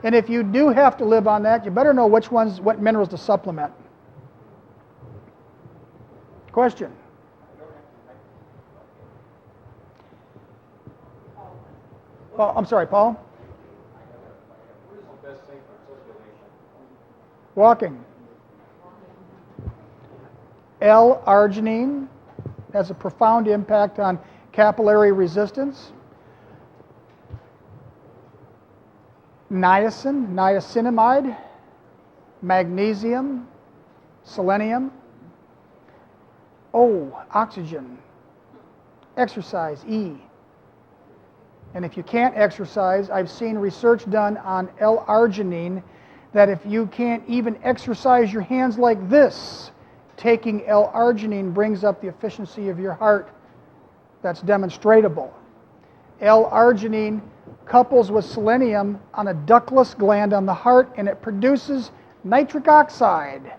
Speaker 1: And if you do have to live on that, you better know what minerals to supplement. Question? Oh, I'm sorry, Paul?
Speaker 7: What is the best thing for circulation?
Speaker 1: Walking. L-arginine has a profound impact on capillary resistance. Niacinamide, magnesium, selenium. O, oxygen. Exercise, E. And if you can't exercise, I've seen research done on L-arginine that if you can't even exercise your hands like this, taking L-arginine brings up the efficiency of your heart. That's demonstratable. L-arginine couples with selenium on a ductless gland on the heart, and it produces nitric oxide.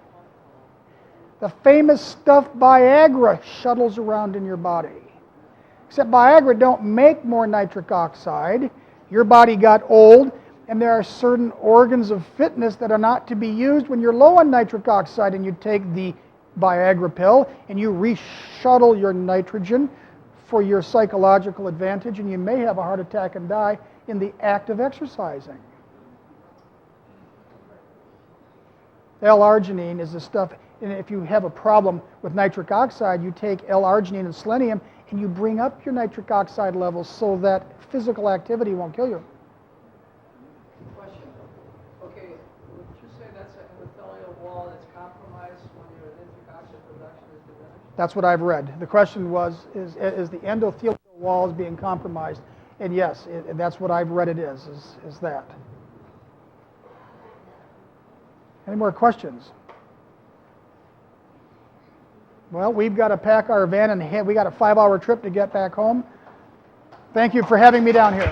Speaker 1: The famous stuff Viagra shuttles around in your body. Except Viagra don't make more nitric oxide. Your body got old, and there are certain organs of fitness that are not to be used when you're low on nitric oxide, and you take the Viagra pill and you reshuttle your nitrogen for your psychological advantage, and you may have a heart attack and die in the act of exercising. L-arginine is the stuff, and if you have a problem with nitric oxide, you take L-arginine and selenium and you bring up your nitric oxide levels so that physical activity won't kill you.
Speaker 2: Question. Okay, would you say that's an endothelial wall that's compromised when your nitric oxide production is diminished?
Speaker 1: That's what I've read. The question was, is the endothelial walls being compromised? And yes, that's what I've read it is that. Any more questions? Well, we've got to pack our van and we got a 5-hour trip to get back home. Thank you for having me down here.